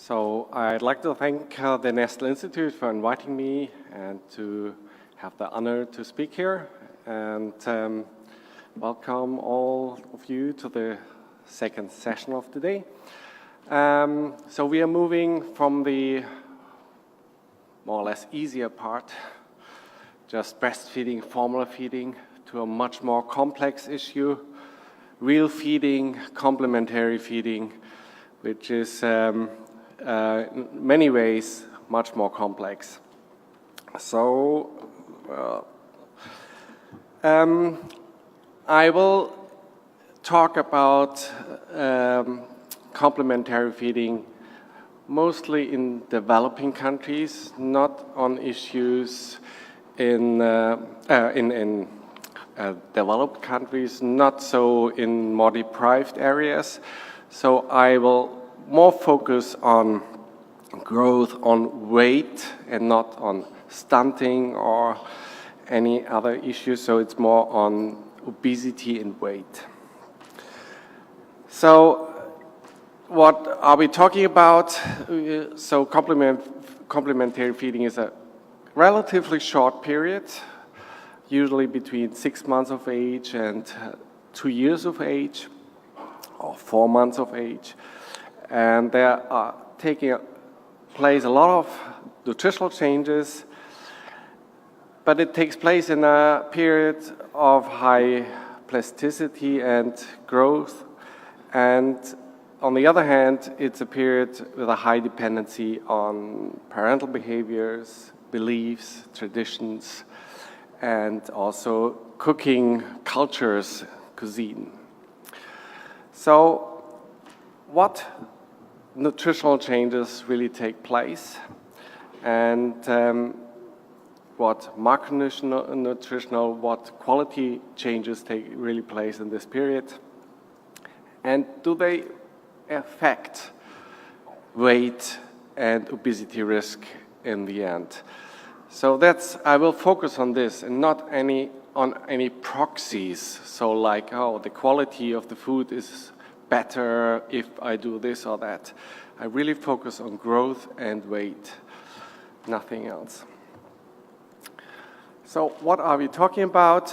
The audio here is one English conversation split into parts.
So I'd like to thank the Nestle Institute for inviting me and to have the honor to speak here. And welcome all of you to the second session of today. So we are moving from the more or less easier part, just breastfeeding, formula feeding, to a much more complex issue, real feeding, complementary feeding, which is in many ways much more complex. So I will talk about complementary feeding mostly in developing countries, not on issues in developed countries, not so in more deprived areas. So I will more focus on growth, on weight, and not on stunting or any other issues. So it's more on obesity and weight. So what are we talking about? So complementary feeding is a relatively short period, usually between 6 months of age and 2 years of age, or 4 months of age. And there are taking place a lot of nutritional changes, but it takes place in a period of high plasticity and growth. And on the other hand, it's a period with a high dependency on parental behaviors, beliefs, traditions, and also cooking cultures, cuisine. So what nutritional changes really take place, and what macronutritional, what quality changes take really place in this period, and do they affect weight and obesity risk in the end? So I will focus on this and not on any proxies. So like, oh, the quality of the food is better if I do this or that. I really focus on growth and weight, nothing else. So what are we talking about?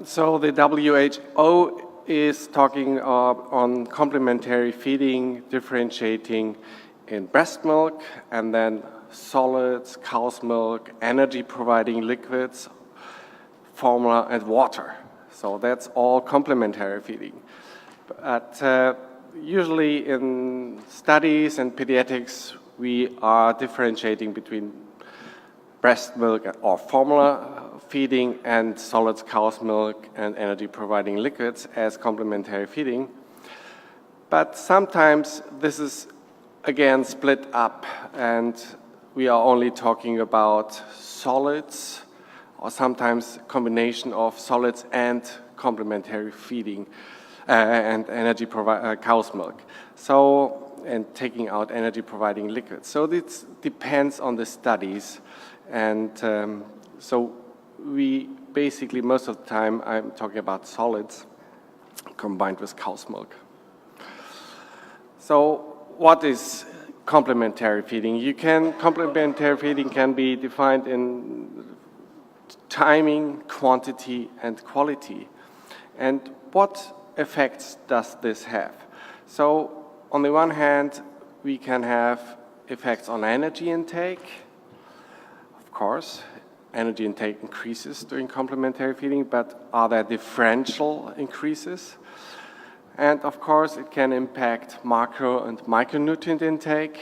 So the WHO is talking on complementary feeding, differentiating in breast milk and then solids, cow's milk, energy-providing liquids, formula, and water. So that's all complementary feeding. But usually in studies and pediatrics, we are differentiating between breast milk or formula feeding and solids, cow's milk, and energy-providing liquids as complementary feeding. But sometimes this is again split up, and we are only talking about solids, or sometimes combination of solids and complementary feeding and cow's milk. So, and taking out energy-providing liquids. So this depends on the studies, and so we basically most of the time I'm talking about solids combined with cow's milk. So what is complementary feeding? Complementary feeding can be defined in timing, quantity, and quality. And what effects does this have? So on the one hand, we can have effects on energy intake. Of course, energy intake increases during complementary feeding, but are there differential increases? And of course, it can impact macro and micronutrient intake,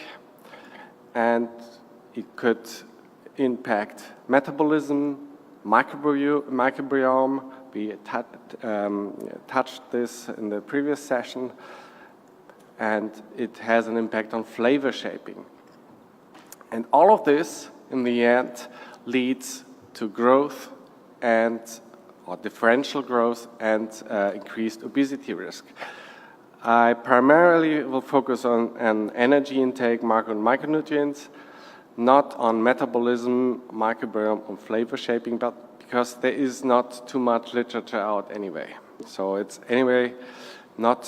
and it could impact metabolism, microbiome. We touched this in the previous session, and it has an impact on flavor shaping. And all of this, in the end, leads to growth or differential growth and increased obesity risk. I primarily will focus on energy intake, macro and micronutrients, not on metabolism, microbiome, and flavor shaping, but because there is not too much literature out anyway. So it's anyway not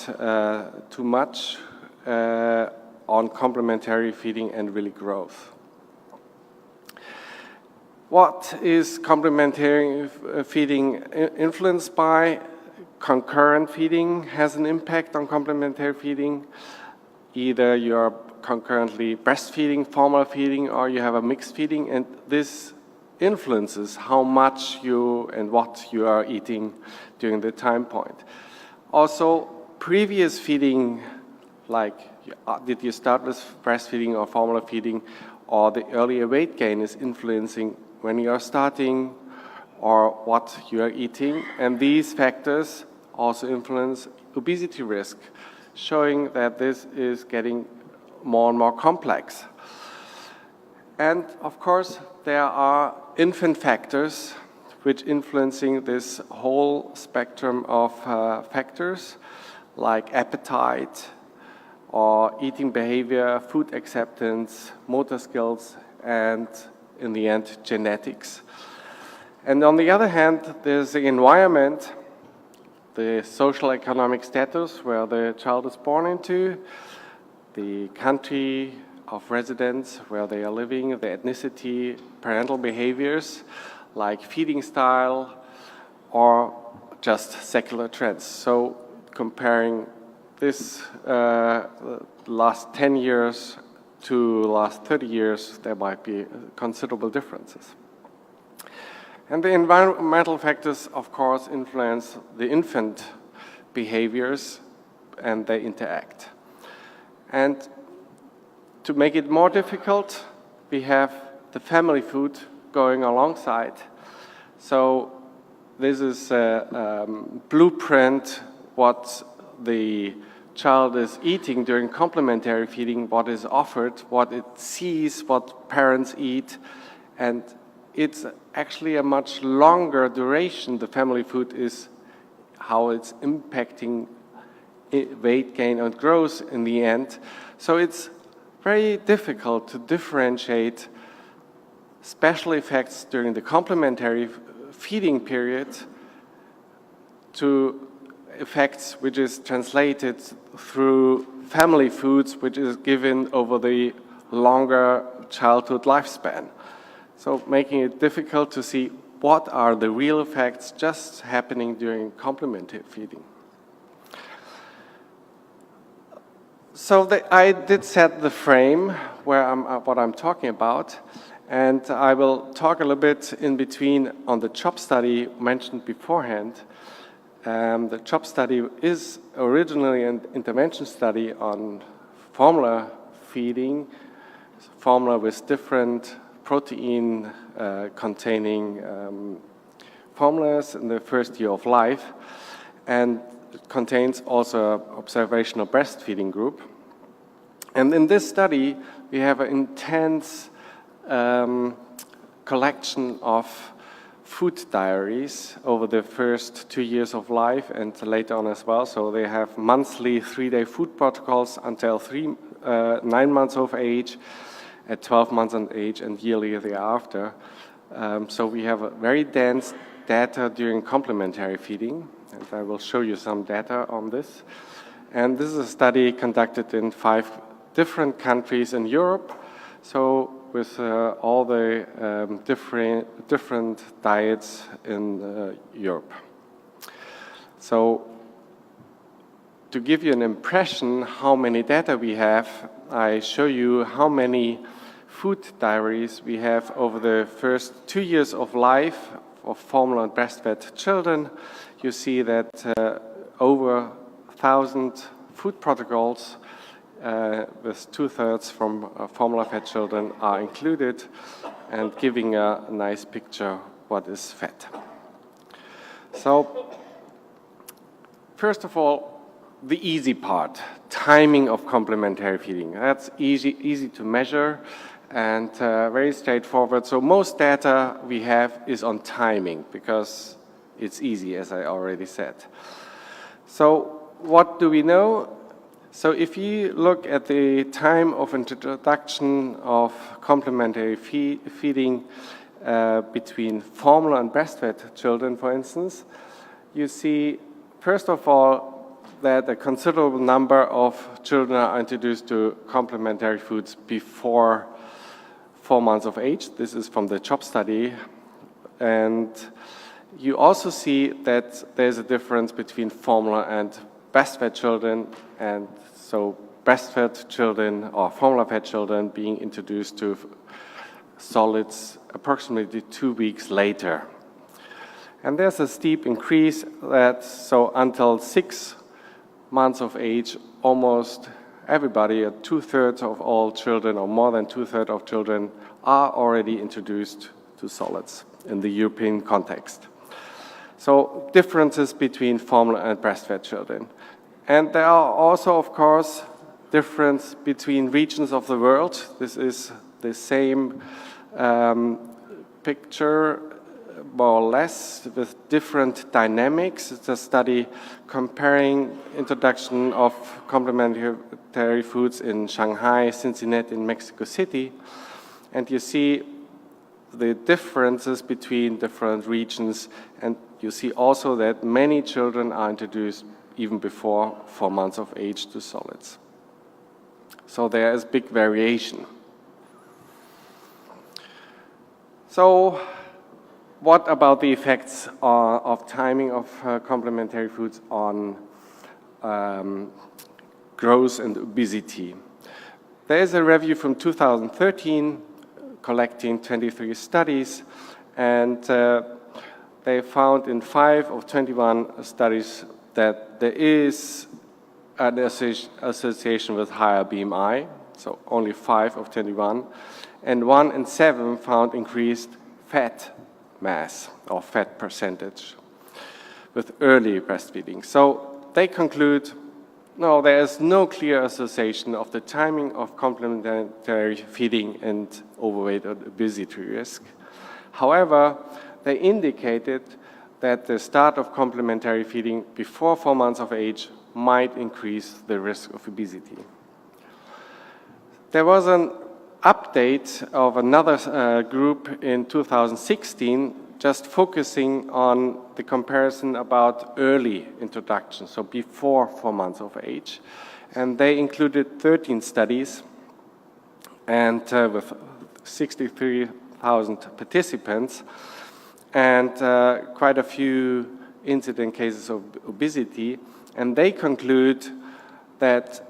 too much on complementary feeding and really growth. What is complementary feeding influenced by? Concurrent feeding has an impact on complementary feeding. Either you're concurrently breastfeeding, formula feeding, or you have a mixed feeding, and this influences how much you and what you are eating during the time point. Also, previous feeding, like did you start with breastfeeding or formula feeding, or the earlier weight gain is influencing when you are starting or what you are eating, and these factors also influence obesity risk, showing that this is getting more and more complex. And of course, there are infant factors which influencing this whole spectrum of factors, like appetite or eating behavior, food acceptance, motor skills, and in the end, genetics. And on the other hand, there's the environment, the social economic status where the child is born into, the country of residence where they are living, the ethnicity, parental behaviors like feeding style, or just secular trends. So comparing this last 10 years to last 30 years, there might be considerable differences. And the environmental factors, of course, influence the infant behaviors and they interact. And to make it more difficult, we have the family food going alongside. So this is a blueprint what the child is eating during complementary feeding, what is offered, what it sees, what parents eat, and it's actually a much longer duration. The family food is how it's impacting weight gain and growth in the end. So it's very difficult to differentiate special effects during the complementary feeding period to effects which is translated through family foods, which is given over the longer childhood lifespan. So making it difficult to see what are the real effects just happening during complementary feeding. So I did set the frame where what I'm talking about, and I will talk a little bit in between on the CHOP study mentioned beforehand. The CHOP study is originally an intervention study on formula feeding, formula with different protein containing formulas in the first year of life, and it contains also an observational breastfeeding group. And in this study, we have an intense collection of food diaries over the first 2 years of life and later on as well. So they have monthly 3-day food protocols until 9 months of age, at 12 months of age, and yearly thereafter. So we have a very dense data during complementary feeding, and I will show you some data on this. And this is a study conducted in 5 different countries in Europe, so with all the different diets in Europe. So to give you an impression how many data we have, I show you how many food diaries we have over the first 2 years of life of formula and breastfed children. You see that over 1,000 food protocols with 2/3 from formula-fed children are included, and giving a nice picture what is fed. So first of all, the easy part, timing of complementary feeding. That's easy to measure and very straightforward. So most data we have is on timing because it's easy, as I already said. So what do we know? So if you look at the time of introduction of complementary feeding between formula and breastfed children, for instance, you see, first of all, that a considerable number of children are introduced to complementary foods before 4 months of age. This is from the CHOP study. And you also see that there's a difference between formula and breastfed children, and so breastfed children or formula-fed children being introduced to solids approximately 2 weeks later. And there's a steep increase that, so until 6 months of age, almost everybody, 2/3 of all children, or more than 2/3 of children, are already introduced to solids in the European context. So differences between formula and breastfed children. And there are also, of course, difference between regions of the world. This is the same picture, more or less, with different dynamics. It's a study comparing introduction of complementary foods in Shanghai, Cincinnati, and Mexico City. And you see the differences between different regions, and you see also that many children are introduced even before 4 months of age to solids. So there is big variation. So what about the effects of timing of complementary foods on growth and obesity? There is a review from 2013 collecting 23 studies, and they found in 5 of 21 studies that there is an association with higher BMI, so only 5 of 21, and 1 in 7 found increased fat mass or fat percentage with early breastfeeding. So they conclude, no, there is no clear association of the timing of complementary feeding and overweight or obesity risk. However, they indicated that the start of complementary feeding before 4 months of age might increase the risk of obesity. There was an update of another group in 2016, just focusing on the comparison about early introduction, so before 4 months of age. And they included 13 studies, and with 63,000 participants, and quite a few incident cases of obesity. And they conclude that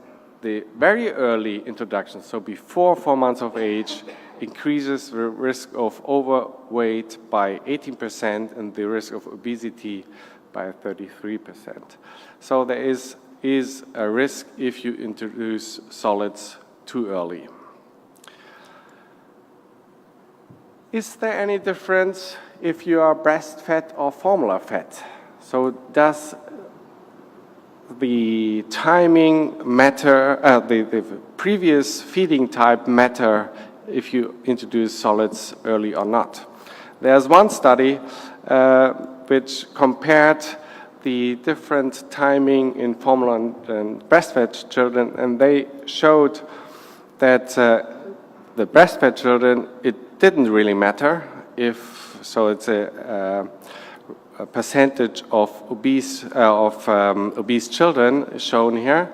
the very early introduction, so before 4 months of age, increases the risk of overweight by 18% and the risk of obesity by 33%. So there is a risk if you introduce solids too early. Is there any difference if you are breastfed or formula fed? So does the timing matter, the previous feeding type matter if you introduce solids early or not? There's one study which compared the different timing in formula and breastfed children, and they showed that the breastfed children, it didn't really matter if, so it's a percentage of obese children shown here,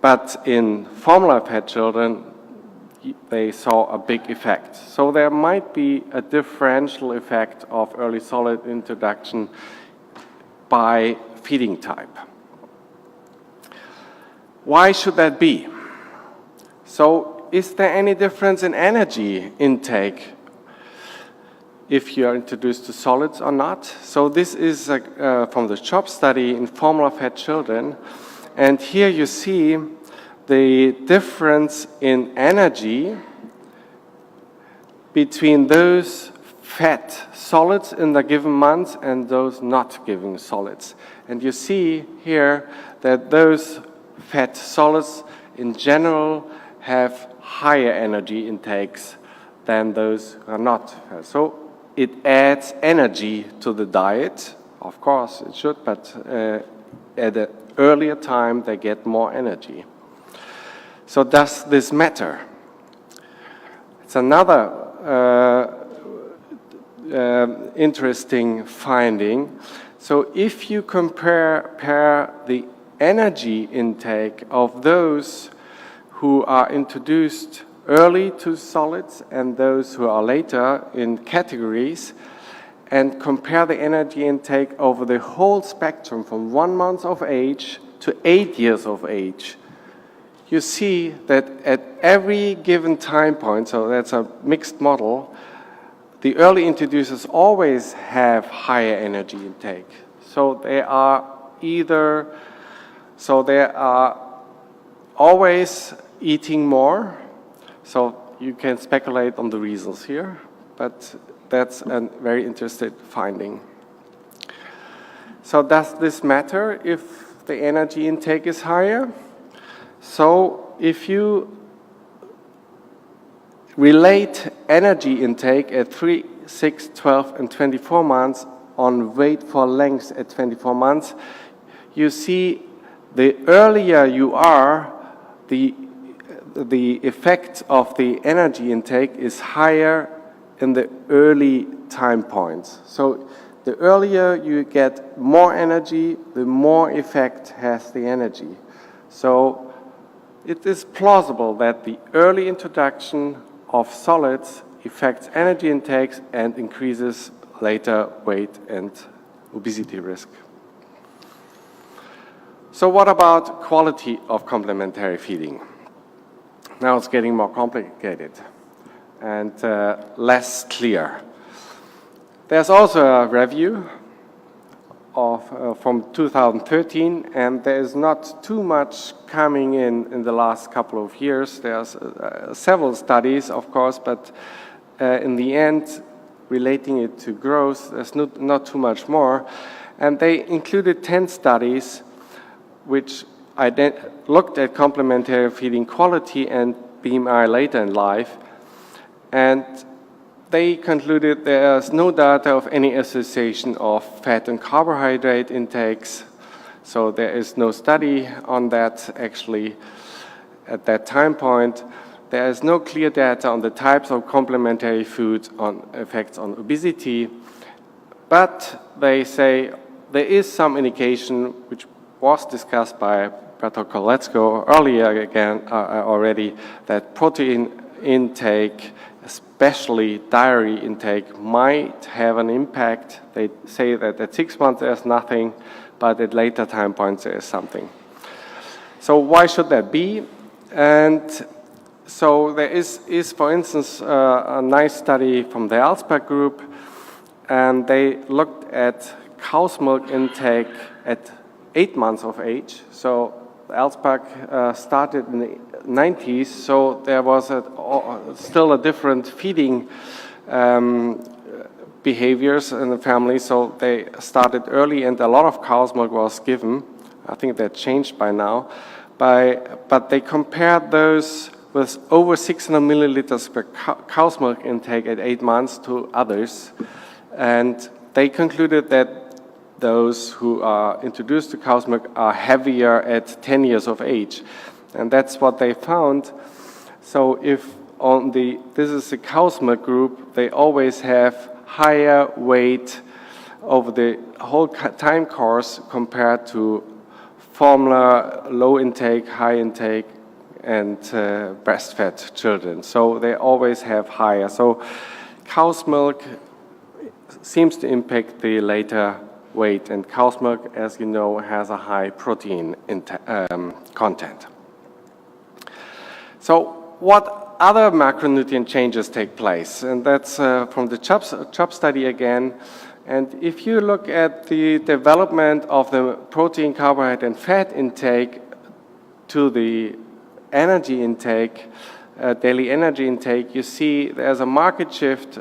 but in formula-fed children, they saw a big effect. So there might be a differential effect of early solid introduction by feeding type. Why should that be? So is there any difference in energy intake if you are introduced to solids or not? So this is from the CHOP study in formula-fed children, and here you see the difference in energy between those fed solids in the given month and those not given solids. And you see here that those fed solids in general have higher energy intakes than those who are not. So it adds energy to the diet. Of course it should, but at an earlier time they get more energy. So does this matter? It's another interesting finding. So if you compare the energy intake of those who are introduced early to solids and those who are later in categories, and compare the energy intake over the whole spectrum from 1 month of age to 8 years of age, you see that at every given time point, so that's a mixed model, the early introducers always have higher energy intake. So they are always eating more. So you can speculate on the reasons here, but that's a very interesting finding. So does this matter if the energy intake is higher? So if you relate energy intake at 3, 6, 12, and 24 months on weight for length at 24 months, you see the earlier you are, the effect of the energy intake is higher in the early time points. So the earlier you get more energy, the more effect has the energy. So it is plausible that the early introduction of solids affects energy intakes and increases later weight and obesity risk. So what about quality of complementary feeding? Now it's getting more complicated and less clear. There's also a review from 2013, and there is not too much coming in the last couple of years. There's several studies, of course, but in the end, relating it to growth, there's not too much more. And they included 10 studies which looked at complementary feeding quality and BMI later in life, and they concluded there's no data of any association of fat and carbohydrate intakes, so there is no study on that actually at that time point. There is no clear data on the types of complementary foods on effects on obesity, but they say there is some indication, which was discussed by Dr. Kolecko earlier again already, that protein intake, especially dairy intake, might have an impact. They say that at 6 months there's nothing, but at later time points there is something. So why should that be? And so there is for instance, a nice study from the Alsberg group, and they looked at cow's milk intake at 8 months of age. So Alsberg started in the 90s, so there was still a different feeding behaviors in the family, so they started early and a lot of cow's milk was given. I think that changed by now. But they compared those with over 600 milliliters per cow's milk intake at 8 months to others, and they concluded that those who are introduced to cow's milk are heavier at 10 years of age. And that's what they found. So if this is the cow's milk group, they always have higher weight over the whole time course compared to formula, low intake, high intake, and breastfed children. So they always have higher. So cow's milk seems to impact the later weight, and cow's milk, as you know, has a high protein content. So what other macronutrient changes take place? And that's from the CHOP study again. And if you look at the development of the protein, carbohydrate, and fat intake to the energy intake, daily energy intake, you see there's a marked shift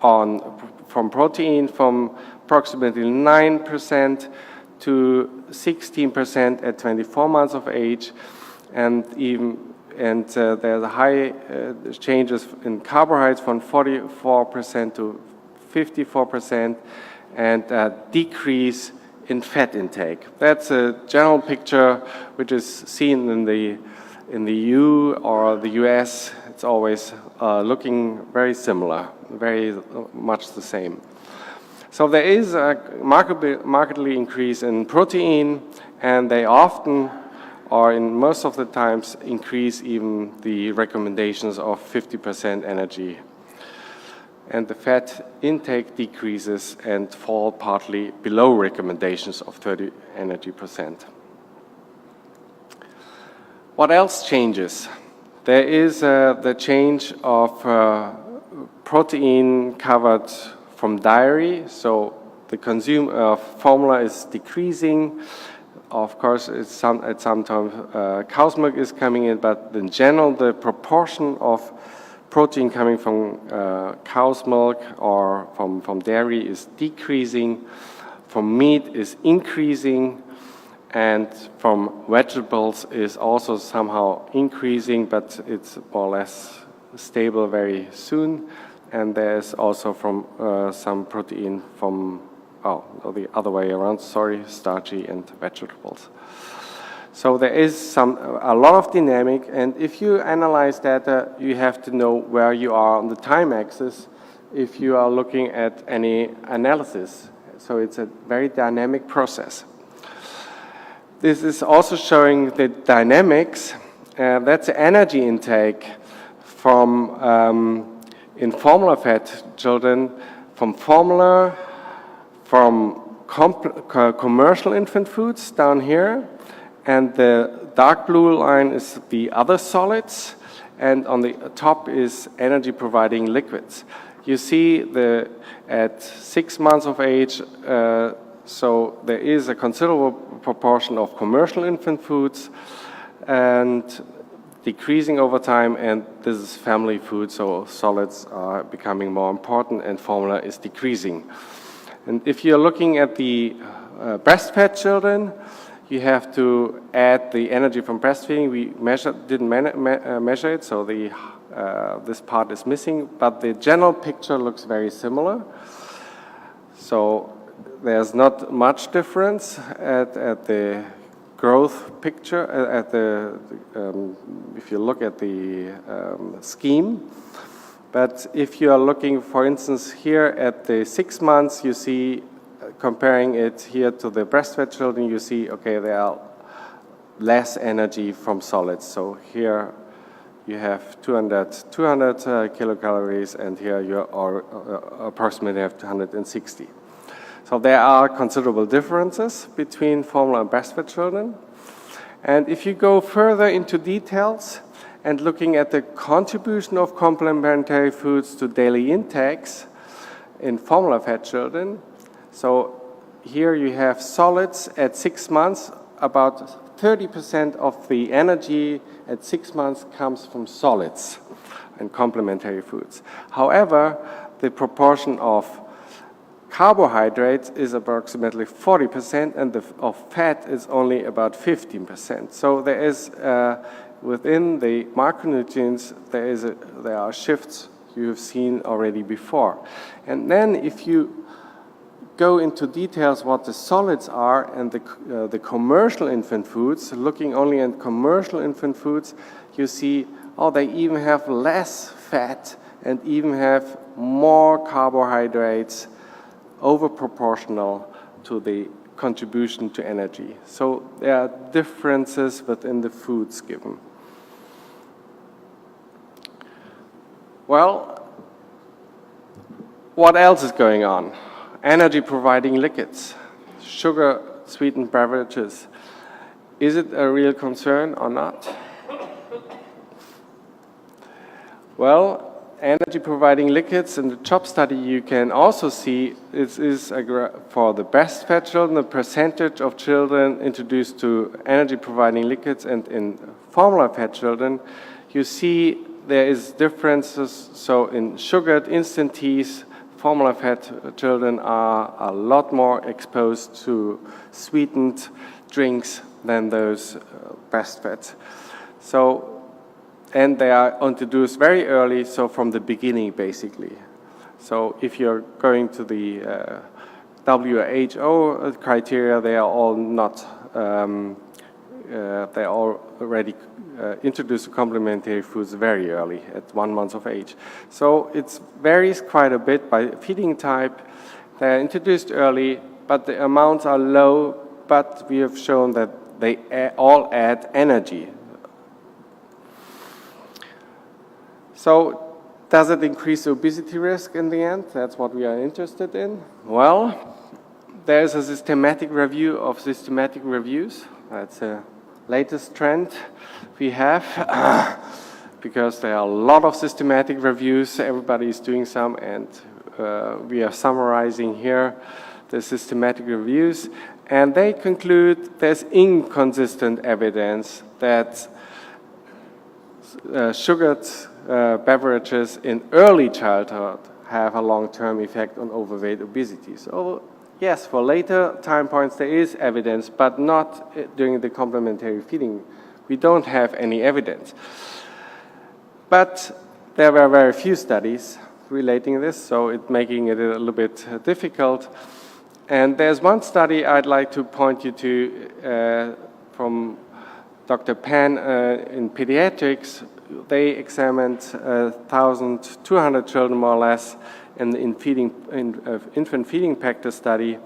from protein from approximately 9% to 16% at 24 months of age, and there's a high changes in carbohydrates from 44% to 54%, and a decrease in fat intake. That's a general picture which is seen in the EU or the US. It's always looking very similar, very much the same. So there is a markedly increase in protein and they often, or in most of the times, increase even the recommendations of 50% energy. And the fat intake decreases and fall partly below recommendations of 30 energy percent. What else changes? There is the change of protein covered from dairy, so the consume of formula is decreasing. Of course, at some time cow's milk is coming in, but in general, the proportion of protein coming from cow's milk or from dairy is decreasing, from meat is increasing, and from vegetables is also somehow increasing, but it's more or less stable very soon. And there's also from some protein from, the other way around, sorry, starchy and vegetables. So there is a lot of dynamic, and if you analyze data, you have to know where you are on the time axis if you are looking at any analysis. So it's a very dynamic process. This is also showing the dynamics. That's the energy intake from in formula fed children, from formula, from commercial infant foods down here, and the dark blue line is the other solids, and on the top is energy providing liquids. You see at 6 months of age, so there is a considerable proportion of commercial infant foods and decreasing over time, and this is family food, so solids are becoming more important and formula is decreasing. And if you're looking at the breastfed children, you have to add the energy from breastfeeding. We didn't measure it, so this part is missing, but the general picture looks very similar. So there's not much difference at the growth picture, if you look at the scheme. But if you are looking, for instance, here at the 6 months, you see, comparing it here to the breastfed children, you see, okay, there are less energy from solids. So here you have 200 kilocalories, and here you are approximately have 260. So there are considerable differences between formula and breastfed children. And if you go further into details and looking at the contribution of complementary foods to daily intakes in formula fed children, so here you have solids at 6 months. About 30% of the energy at 6 months comes from solids and complementary foods. However, the proportion of carbohydrates is approximately 40%, and of fat is only about 15%. So there is, within the macronutrients, there are shifts you've seen already before. And then if you go into details what the solids are and the commercial infant foods, looking only at commercial infant foods, you see, they even have less fat and even have more carbohydrates over proportional to the contribution to energy. So there are differences within the foods given. Well, what else is going on? Energy providing liquids, sugar sweetened beverages. Is it a real concern or not? Well, energy providing liquids in the CHOP study, you can also see this is for the breastfed children, the percentage of children introduced to energy providing liquids, and in formula fed children, you see there is differences. So in sugared instant teas, formula fed children are a lot more exposed to sweetened drinks than those breastfed. So, and they are introduced very early, so from the beginning, basically. So if you're going to the WHO criteria, they are all not, they are already introduced to complementary foods very early, at 1 month of age. So it varies quite a bit by feeding type. They are introduced early, but the amounts are low, but we have shown that they all add energy. So does it increase obesity risk in the end? That's what we are interested in. Well, there is a systematic review of systematic reviews. That's the latest trend we have because there are a lot of systematic reviews. Everybody is doing some, and we are summarizing here the systematic reviews. And they conclude there's inconsistent evidence that sugared beverages in early childhood have a long-term effect on overweight obesity. So yes, for later time points there is evidence, but not during the complementary feeding. We don't have any evidence. But there were very few studies relating this, so it's making it a little bit difficult. And there's one study I'd like to point you to from Dr. Pan in pediatrics. They examined 1,200 children, more or less, in infant feeding practice study,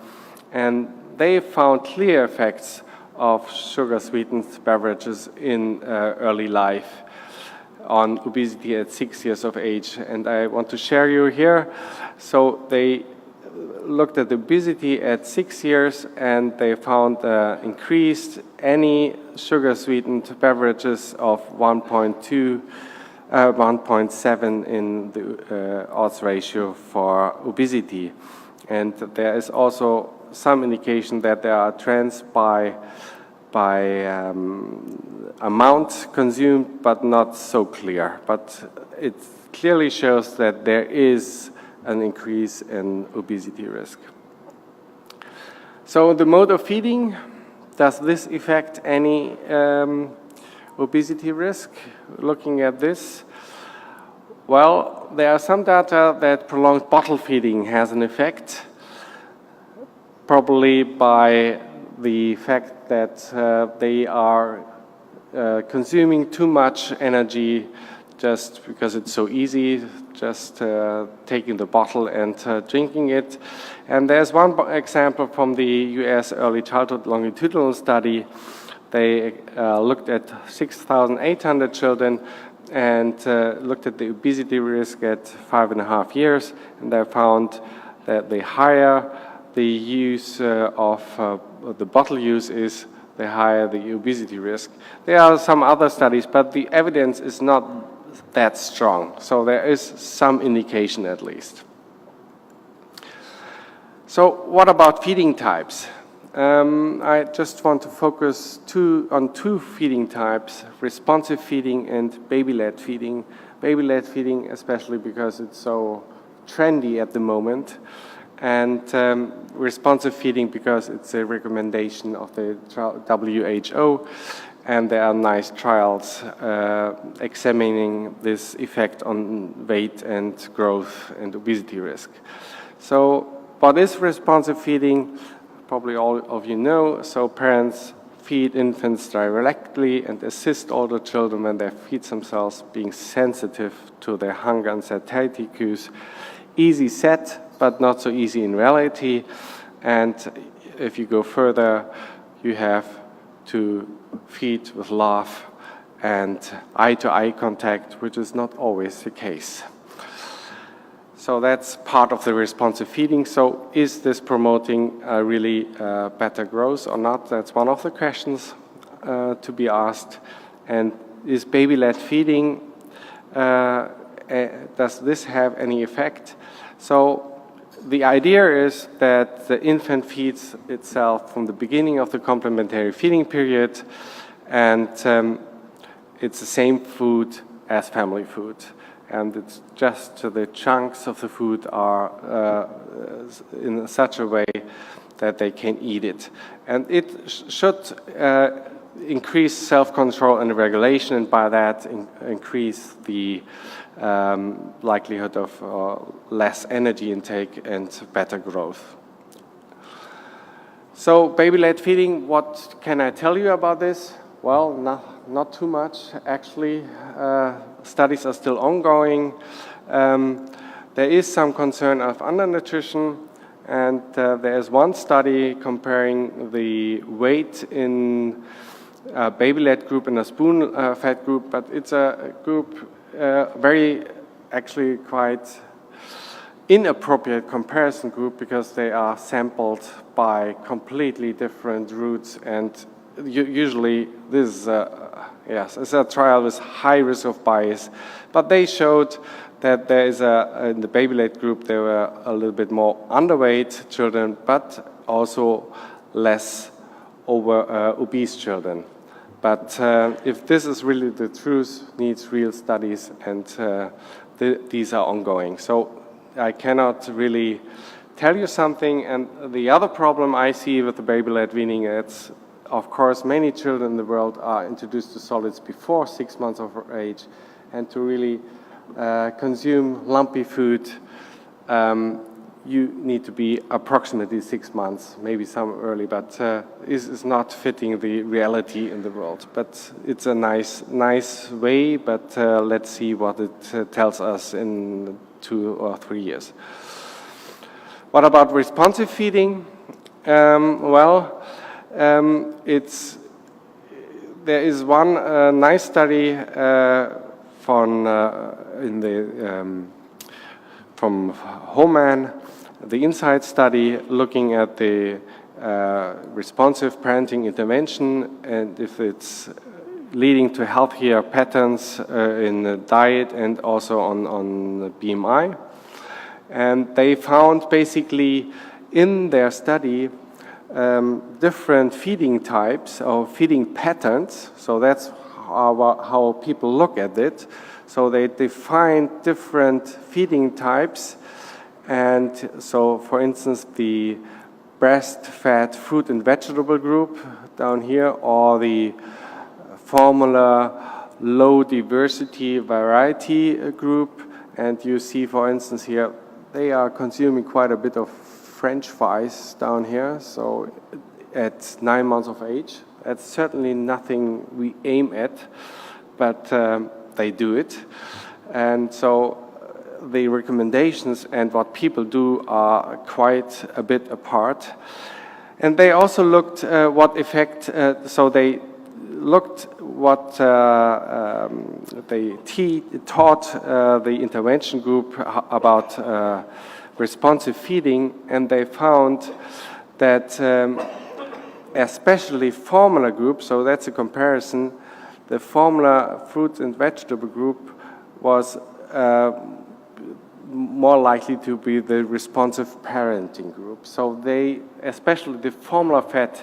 and they found clear effects of sugar-sweetened beverages in early life on obesity at 6 years of age. And I want to share you here. So they looked at obesity at 6 years, and they found increased any sugar-sweetened beverages of 1.2, 1.7 in the odds ratio for obesity. And there is also some indication that there are trends by amount consumed, but not so clear. But it clearly shows that there is an increase in obesity risk. So the mode of feeding, does this affect any obesity risk? Looking at this, well, there are some data that prolonged bottle feeding has an effect, probably by the fact that they are consuming too much energy just because it's so easy, just taking the bottle and drinking it. And there's one example from the US early childhood longitudinal study. They looked at 6,800 children and looked at the obesity risk at 5.5 years, and they found that the higher the use of the bottle use is, the higher the obesity risk. There are some other studies, but the evidence is not that strong. So there is some indication at least. So what about feeding types? I just want to focus on two feeding types, responsive feeding and baby-led feeding. Baby-led feeding, especially because it's so trendy at the moment, and responsive feeding because it's a recommendation of the WHO, and there are nice trials examining this effect on weight and growth and obesity risk. So what is responsive feeding? Probably all of you know. So parents feed infants directly and assist older children when they feed themselves, being sensitive to their hunger and satiety cues. Easy set, but not so easy in reality. And if you go further, you have to feed with love and eye-to-eye contact, which is not always the case. So that's part of the responsive feeding. So is this promoting really better growth or not? That's one of the questions to be asked. And is baby-led feeding, does this have any effect? So the idea is that the infant feeds itself from the beginning of the complementary feeding period, and it's the same food as family food. And it's just the chunks of the food are in such a way that they can eat it. And it should increase self-control and regulation, and by that increase the likelihood of less energy intake and better growth. So baby-led feeding, what can I tell you about this? Well, not too much, actually. Studies are still ongoing. There is some concern of undernutrition, And there is one study comparing the weight in a baby-led group and a spoon-fed group, but it's a group actually quite inappropriate comparison group because they are sampled by completely different routes, and usually this is it's a trial with high risk of bias. But they showed that there is in the baby-led group there were a little bit more underweight children, but also less obese children. But if this is really the truth, needs real studies, and these are ongoing. So I cannot really tell you something. And the other problem I see with the baby-led weaning, it's, of course, many children in the world are introduced to solids before 6 months of age, and to really consume lumpy food, you need to be approximately 6 months, maybe some early, but is not fitting the reality in the world. But it's a nice way, but let's see what it tells us in 2 or 3 years. What about responsive feeding? There is one nice study from Hauner, the INSIGHT study, looking at the responsive parenting intervention and if it's leading to healthier patterns in the diet and also on the BMI. And they found basically in their study different feeding types or feeding patterns. So that's how people look at it. So they defined different feeding types. And so, for instance, the breast-fed fruit and vegetable group down here, or the formula low diversity variety group. And you see, for instance, here, they are consuming quite a bit of French fries down here. So at 9 months of age, that's certainly nothing we aim at, but they do it. And so the recommendations and what people do are quite a bit apart. And they also looked what effect, so they looked what they taught the intervention group about responsive feeding, and they found that especially formula group, so that's a comparison, the formula fruit and vegetable group was more likely to be the responsive parenting group. So they, especially the formula-fed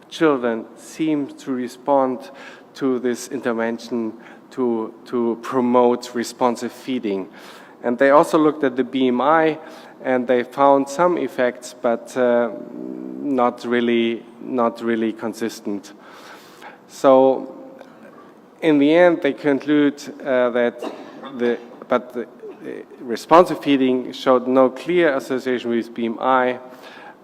children, seem to respond to this intervention to promote responsive feeding. And they also looked at the BMI, and they found some effects, but not really consistent. So in the end, they conclude that the responsive feeding showed no clear association with BMI,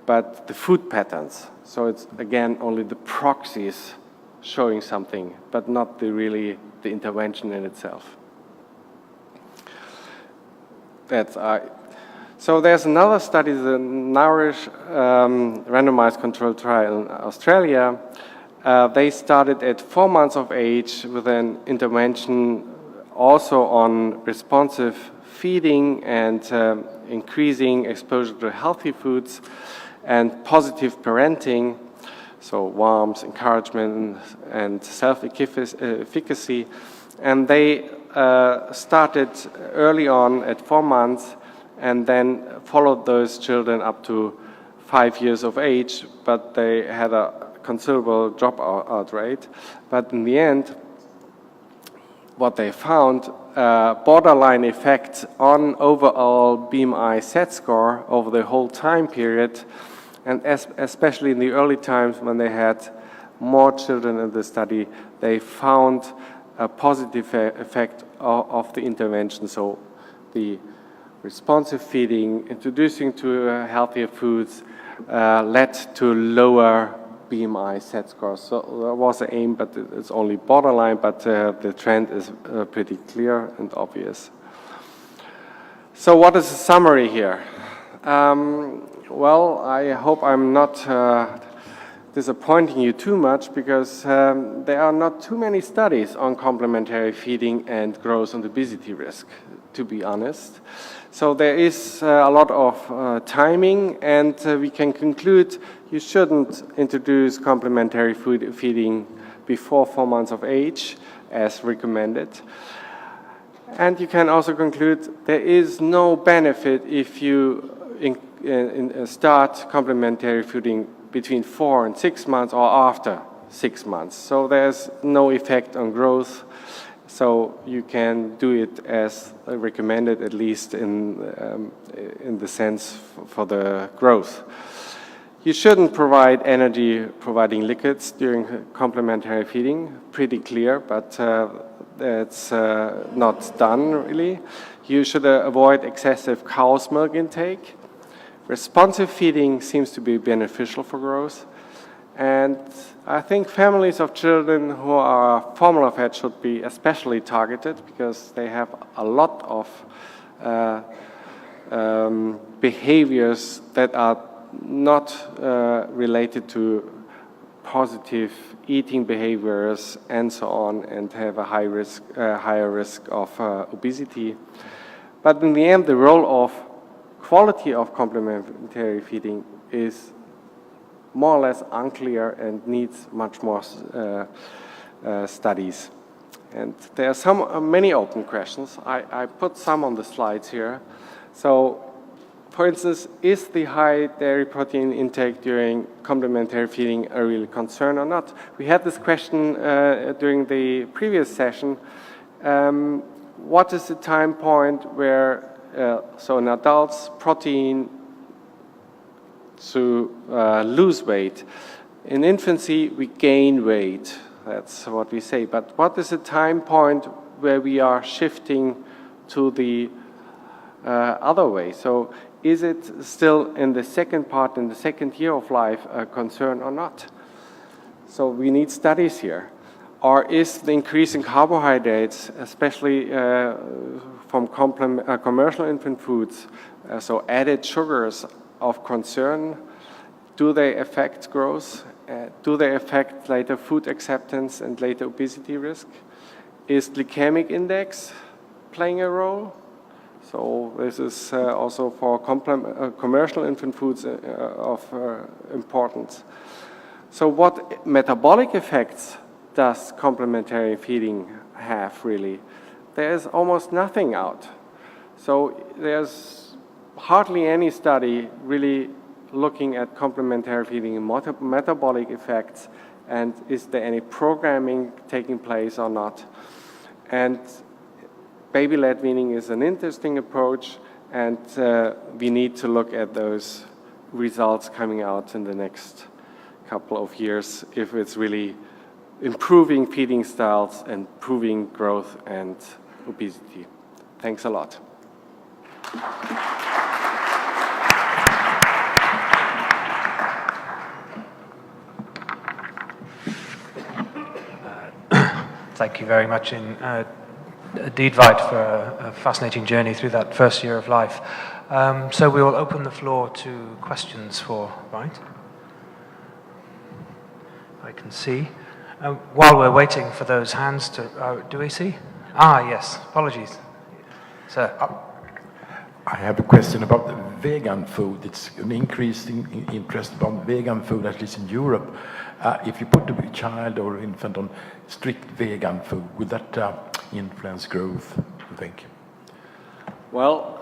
but the food patterns. So it's, again, only the proxies showing something, but not the intervention in itself. So there's another study, the Nourish randomized controlled trial in Australia. They started at 4 months of age with an intervention also on responsive feeding and increasing exposure to healthy foods and positive parenting, so warmth, encouragement, and self-efficacy. And they started early on at 4 months and then followed those children up to 5 years of age, but they had a considerable dropout rate. But in the end, what they found, borderline effects on overall BMI set score over the whole time period, and especially in the early times when they had more children in the study, they found a positive effect of the intervention. So the responsive feeding, introducing to healthier foods, led to lower BMI set scores. So there was an aim, but it's only borderline, but the trend is pretty clear and obvious. So what is the summary here? Well, I hope I'm not disappointing you too much, because there are not too many studies on complementary feeding and growth and obesity risk, to be honest. So there is a lot of timing, and we can conclude you shouldn't introduce complementary feeding before 4 months of age, as recommended. And you can also conclude there is no benefit if you start complementary feeding between 4 and 6 months or after 6 months. So there's no effect on growth. So you can do it as recommended, at least in the sense for the growth. You shouldn't provide energy-providing liquids during complementary feeding, pretty clear, but it's not done really. You should avoid excessive cow's milk intake. Responsive feeding seems to be beneficial for growth. And I think families of children who are formula fed should be especially targeted, because they have a lot of behaviors that are not related to positive eating behaviors and so on, and have a higher risk of obesity. But in the end, the role of quality of complementary feeding is more or less unclear and needs much more studies. And there are many open questions. I put some on the slides here. So, for instance, is the high dairy protein intake during complementary feeding a real concern or not? We had this question during the previous session. What is the time point where, so in adults, protein to lose weight? In infancy, we gain weight. That's what we say. But what is the time point where we are shifting to the other way? So is it still in the second part, in the second year of life, a concern or not? So we need studies here. Or is the increase in carbohydrates, especially from commercial infant foods, so added sugars, of concern? Do they affect growth? Do they affect later food acceptance and later obesity risk? Is glycemic index playing a role? So this is also for commercial infant foods of importance. So what metabolic effects does complementary feeding have, really? There's almost nothing out. So there's hardly any study really looking at complementary feeding and metabolic effects, and is there any programming taking place or not. And baby-led weaning is an interesting approach, and we need to look at those results coming out in the next couple of years, if it's really improving feeding styles and improving growth and obesity. Thanks a lot. Thank you very much indeed, Viet, for a fascinating journey through that first year of life. So we will open the floor to questions for Viet. I can see. While we're waiting for those hands to, do we see? Ah, yes, apologies. Sir. I have a question about the vegan food. It's an increasing interest about vegan food, at least in Europe. If you put a child or infant on strict vegan food, would that influence growth, you think? Well,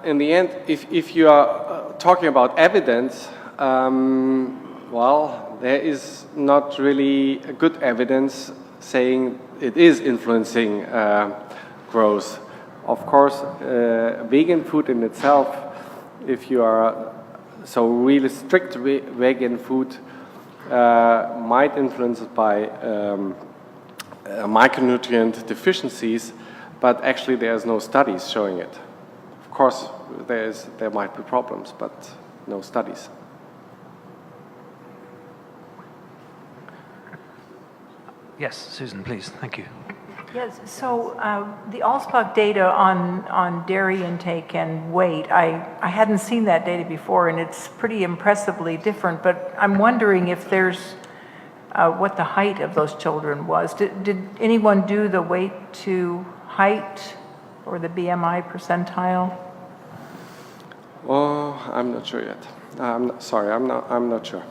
in the end, if you are talking about evidence, well, there is not really a good evidence saying it is influencing growth. Of course, vegan food in itself, if you are so really strict vegan food, might influence it by micronutrient deficiencies, but actually there's no studies showing it. Of course, there might be problems, but no studies. Yes, Susan, please. Thank you. Yes, so the Allspark data on dairy intake and weight, I hadn't seen that data before, and it's pretty impressively different, but I'm wondering if there's what the height of those children was. Did anyone do the weight to height or the BMI percentile? Oh, I'm not sure yet. I'm not sure.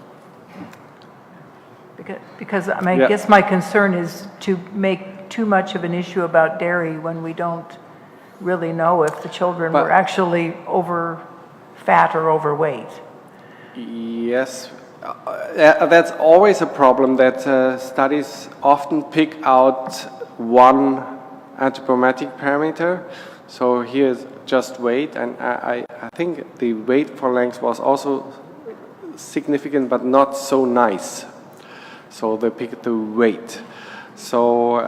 Because I guess my concern is to make too much of an issue about dairy when we don't really know if the children were actually over fat or overweight. Yes, that's always a problem that studies often pick out one anthropometric parameter. So here's just weight, and I think the weight for length was also significant but not so nice. So they picked the weight. So,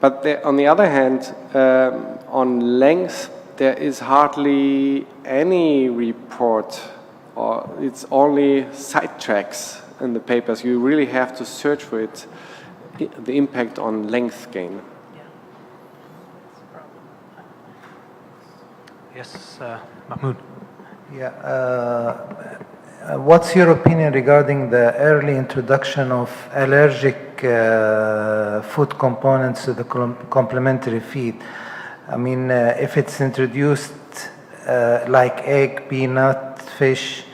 but on the other hand, on length, there is hardly any report, or it's only sidetracks in the papers. You really have to search for it, the impact on length gain. Yes, Mahmoud. Yeah. What's your opinion regarding the early introduction of allergic food components to the complementary feed? I mean, if it's introduced like egg, peanut, fish,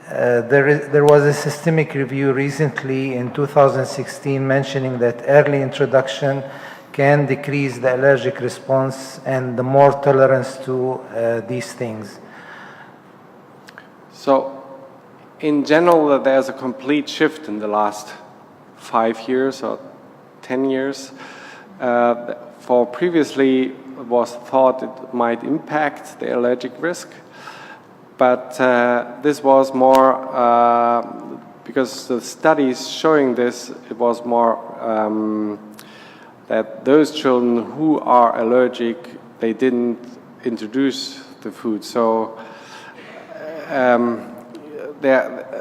there was a systemic review recently in 2016 mentioning that early introduction can decrease the allergic response and the more tolerance to these things. So, in general, there's a complete shift in the last 5 years or 10 years. For previously, it was thought it might impact the allergic risk, but this was more because the studies showing this. It was more that those children who are allergic, they didn't introduce the food. So.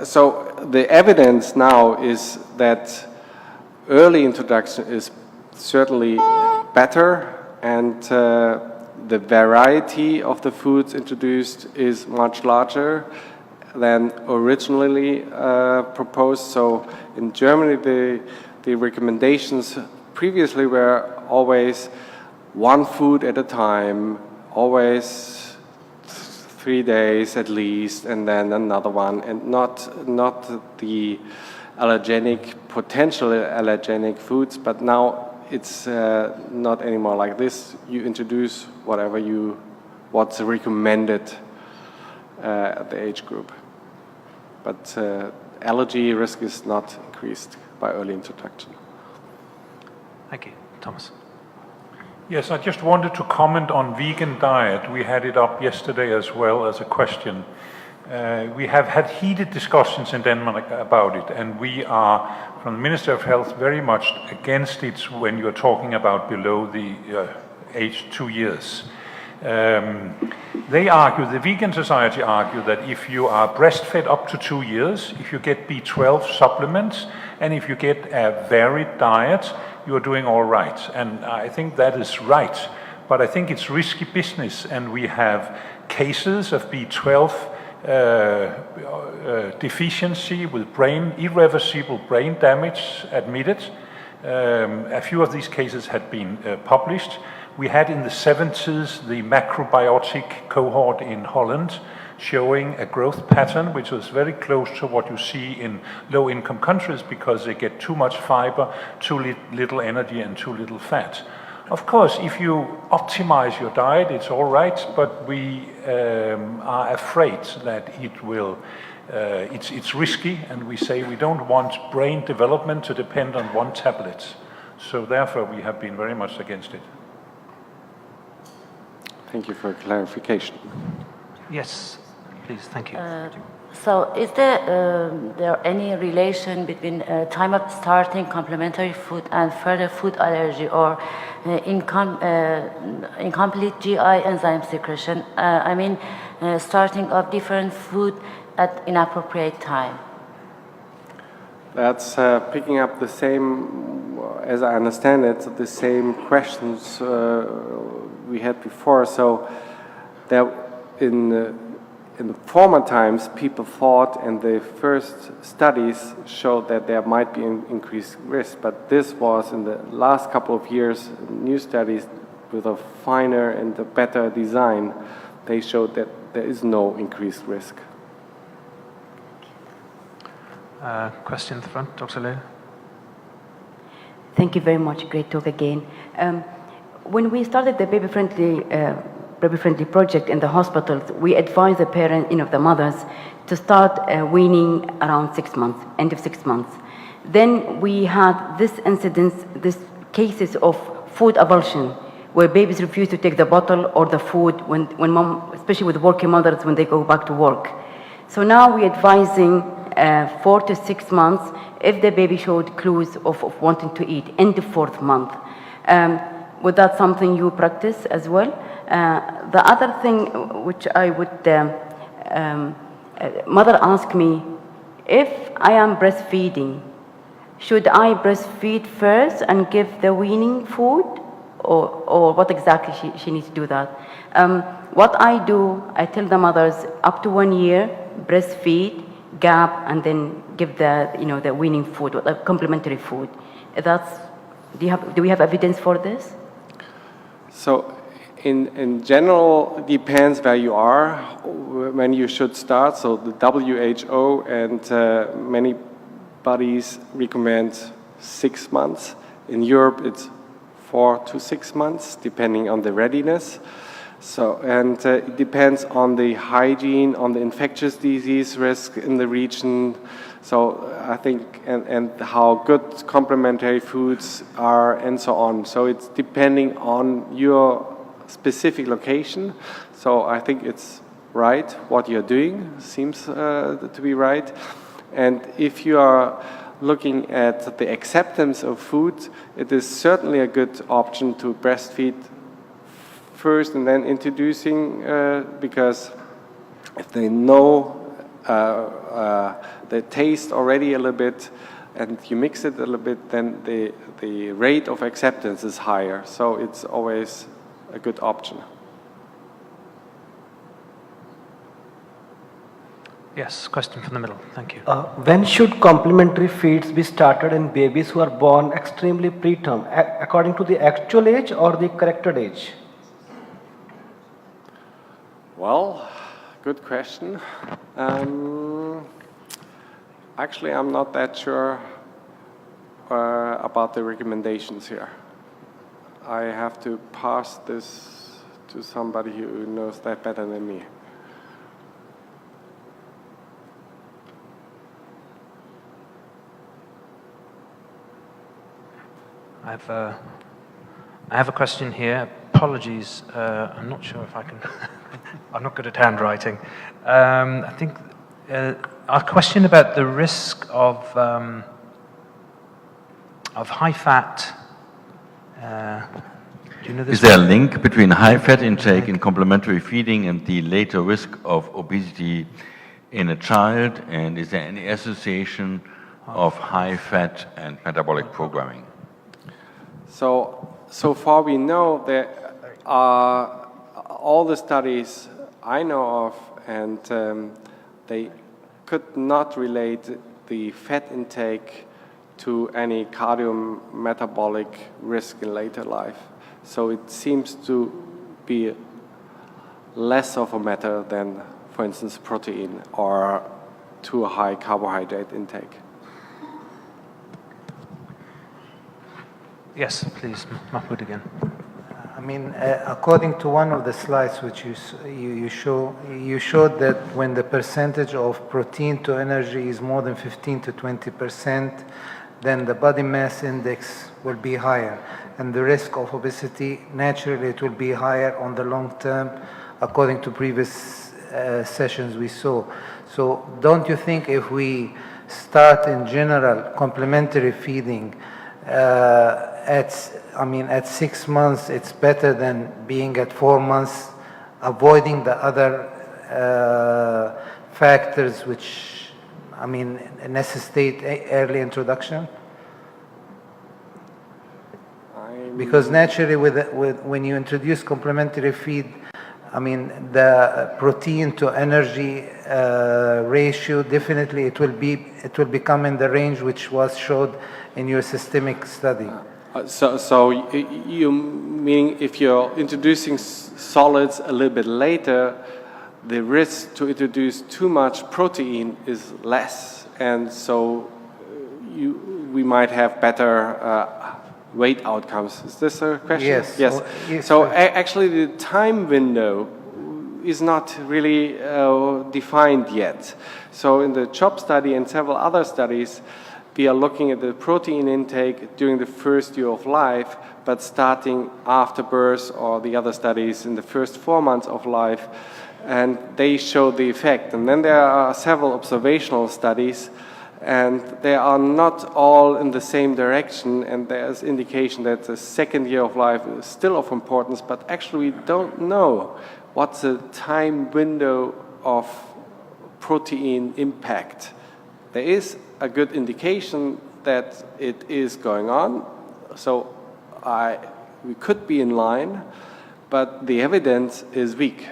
So the evidence now is that early introduction is certainly better, and the variety of the foods introduced is much larger than originally proposed. So in Germany, the recommendations previously were always one food at a time, always 3 days at least, and then another one, and not the potentially allergenic foods. But now it's not anymore like this. You introduce what's recommended at the age group. But allergy risk is not increased by early introduction. Thank you. Thomas. Yes, I just wanted to comment on vegan diet. We had it up yesterday as well as a question. We have had heated discussions in Denmark about it, and we are, from the Ministry of Health, very much against it when you're talking about below the age 2 years. They argue, the Vegan Society argue, that if you are breastfed up to 2 years, if you get B12 supplements, and if you get a varied diet, you're doing all right. And I think that is right. But I think it's risky business, and we have cases of B12 deficiency with irreversible brain damage admitted. A few of these cases had been published. We had in the 70s the macrobiotic cohort in Holland showing a growth pattern which was very close to what you see in low-income countries because they get too much fiber, too little energy, and too little fat. Of course, if you optimize your diet, it's all right, but we are afraid that it's risky, and we say we don't want brain development to depend on one tablet. So therefore, we have been very much against it. Thank you for clarification. Yes, please, thank you. So is there any relation between time of starting complementary food and further food allergy or incomplete GI enzyme secretion? I mean, starting of different food at inappropriate time. That's picking up the same as I understand it, the same questions we had before. So there, in the former times, people thought, and the first studies showed that there might be an increased risk. But this was in the last couple of years, new studies with a finer and a better design. They showed that there is no increased risk. Question in the front, Dr. Lehr. Thank you very much. Great talk again. When we started the baby-friendly project in the hospitals, we advised the parents, the mothers, to start weaning around 6 months, end of 6 months. Then we had this incidence, these cases of food avulsion, where babies refuse to take the bottle or the food when mom, especially with working mothers, when they go back to work. So now we're advising 4 to 6 months if the baby showed clues of wanting to eat in the 4th month. Was that something you practice as well? The other thing which I would, mother asked me, if I am breastfeeding, should I breastfeed first and give the weaning food? Or what exactly she needs to do that? What I do, I tell the mothers up to 1 year, breastfeed, gap, and then give the weaning food, or the complementary food. Do we have evidence for this? So in general, it depends where you are, when you should start. So the WHO and many bodies recommend 6 months. In Europe, it's 4 to 6 months, depending on the readiness. So, and it depends on the hygiene, on the infectious disease risk in the region. So I think, and how good complementary foods are, and so on. So it's depending on your specific location. So I think it's right, what you're doing seems to be right. And if you are looking at the acceptance of food, it is certainly a good option to breastfeed first and then introducing, because if they know the taste already a little bit and you mix it a little bit, then the rate of acceptance is higher. So it's always a good option. Yes, question from the middle. Thank you. When should complementary feeds be started in babies who are born extremely preterm, according to the actual age or the corrected age? Well, good question. Actually, I'm not that sure about the recommendations here. I have to pass this to somebody who knows that better than me. I have a question here. Apologies, I'm not sure if I can. I'm not good at handwriting. I think a question about the risk of high fat. Do you know this? Is there a link between high fat intake in complementary feeding and the later risk of obesity in a child? And is there any association of high fat and metabolic programming? So far we know that all the studies I know of, and they could not relate the fat intake to any cardiometabolic risk in later life. So it seems to be less of a matter than, for instance, protein or too high carbohydrate intake. Yes, please, Mahmoud again. I mean, according to one of the slides which you showed that when the percentage of protein to energy is more than 15 to 20%, then the body mass index will be higher, and the risk of obesity, naturally, it will be higher on the long term, according to previous sessions we saw. So don't you think if we start in general complementary feeding at 6 months, it's better than being at 4 months, avoiding the other factors which, necessitate early introduction? Because naturally, when you introduce complementary feed, I mean, the protein to energy ratio, definitely it will become in the range which was showed in your systemic study. So you meaning if you're introducing solids a little bit later, the risk to introduce too much protein is less, and so we might have better weight outcomes. Is this a question? Yes. Yes. Well, yes, so actually the time window is not really defined yet. So in the CHOP study and several other studies, we are looking at the protein intake during the first year of life, but starting after birth, or the other studies in the first 4 months of life, and they show the effect. And then there are several observational studies, and they are not all in the same direction, and there's indication that the second year of life is still of importance, but actually we don't know what's the time window of protein impact. There is a good indication that it is going on, so we could be in line, but the evidence is weak.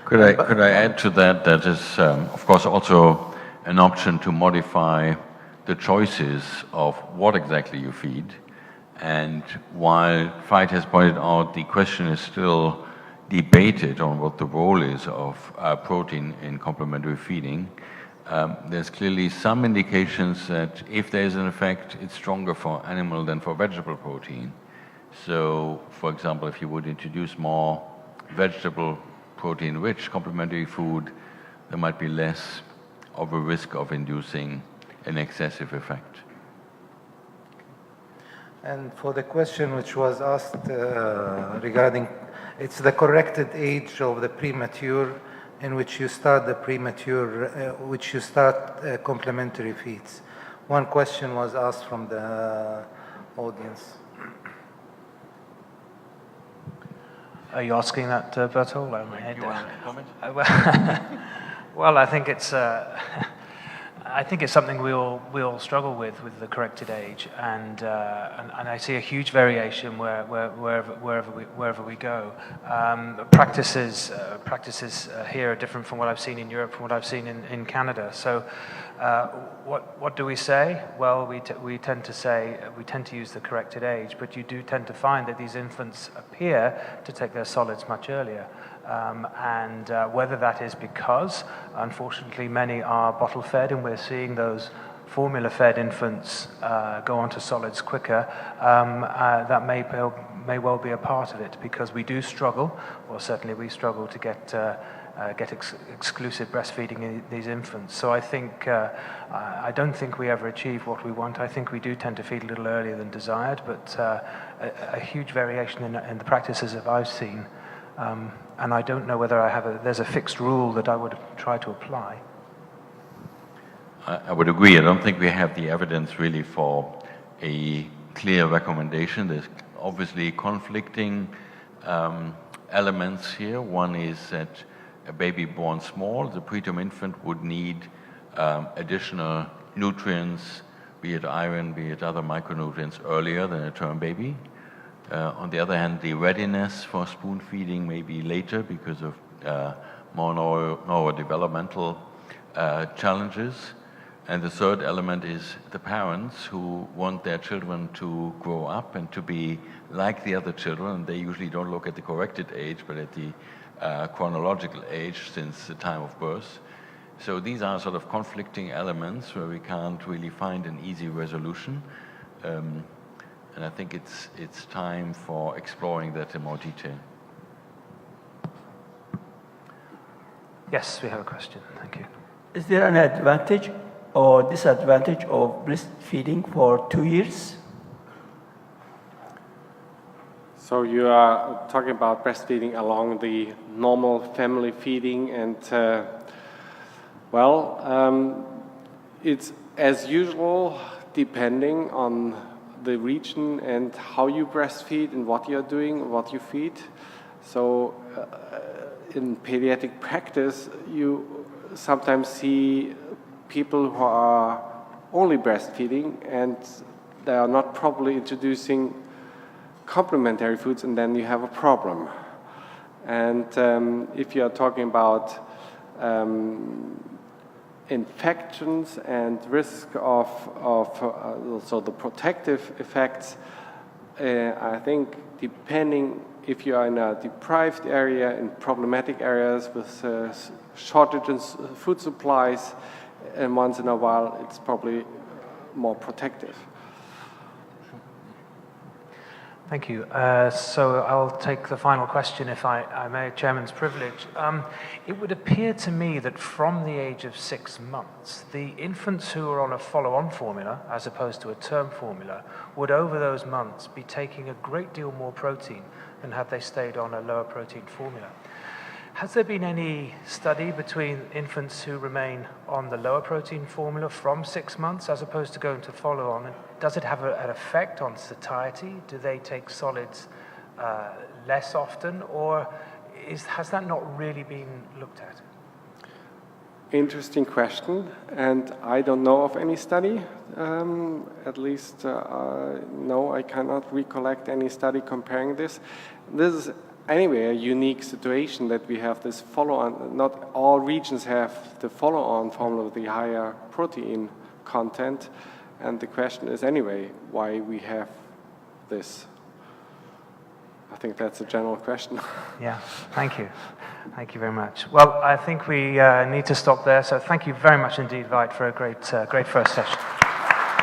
Could I add to that? That is, of course, also an option to modify the choices of what exactly you feed. And while Veit has pointed out, the question is still debated on what the role is of protein in complementary feeding. There's clearly some indications that if there's an effect, it's stronger for animal than for vegetable protein. So, for example, if you would introduce more vegetable protein-rich complementary food, there might be less of a risk of inducing an excessive effect. And for the question which was asked regarding, it's the corrected age of the premature in which you start the premature, which you start complementary feeds. One question was asked from the audience. Are you asking that, Bertol? You want to comment? Well, I think it's something we'll struggle with the corrected age, and I see a huge variation wherever we go. Practices here are different from what I've seen in Europe, from what I've seen in Canada. So, what do we say? Well, we tend to use the corrected age, but you do tend to find that these infants appear to take their solids much earlier. And whether that is because, unfortunately, many are bottle-fed, and we're seeing those formula-fed infants go on to solids quicker, that may well be a part of it, because we do struggle, or certainly we struggle to get exclusive breastfeeding in these infants. So I think, I don't think we ever achieve what we want. I think we do tend to feed a little earlier than desired, but a huge variation in the practices that I've seen. And I don't know whether there's a fixed rule that I would try to apply. I would agree. I don't think we have the evidence really for a clear recommendation. There's obviously conflicting elements here. One is that a baby born small, the preterm infant, would need additional nutrients, be it iron, be it other micronutrients, earlier than a term baby. On the other hand, the readiness for spoon feeding may be later because of more neurodevelopmental challenges. And the third element is the parents who want their children to grow up and to be like the other children. They usually don't look at the corrected age, but at the chronological age since the time of birth. So these are sort of conflicting elements where we can't really find an easy resolution. And I think it's time for exploring that in more detail. Yes, we have a question. Thank you. Is there an advantage or disadvantage of breastfeeding for 2 years? So you are talking about breastfeeding along the normal family feeding, and it's as usual depending on the region and how you breastfeed and what you're doing, what you feed. So in pediatric practice, you sometimes see people who are only breastfeeding, and they are not properly introducing complementary foods, and then you have a problem. And if you are talking about infections and risk of also the protective effects, I think depending if you are in a deprived area, in problematic areas with shortages of food supplies, and once in a while it's probably more protective. Thank you. So I'll take the final question, if I may, Chairman's privilege. It would appear to me that from the age of 6 months, the infants who are on a follow-on formula, as opposed to a term formula, would over those months be taking a great deal more protein than had they stayed on a lower protein formula. Has there been any study between infants who remain on the lower protein formula from 6 months as opposed to going to follow-on? And does it have an effect on satiety? Do they take solids less often, or has that not really been looked at? Interesting question, and I don't know of any study. At least, no, I cannot recollect any study comparing this. This is anyway a unique situation that we have this follow-on. Not all regions have the follow-on formula with the higher protein content, and the question is anyway why we have this. I think that's a general question. Yeah, thank you. Thank you very much. Well, I think we need to stop there, so thank you very much indeed, Viet, for a great first session.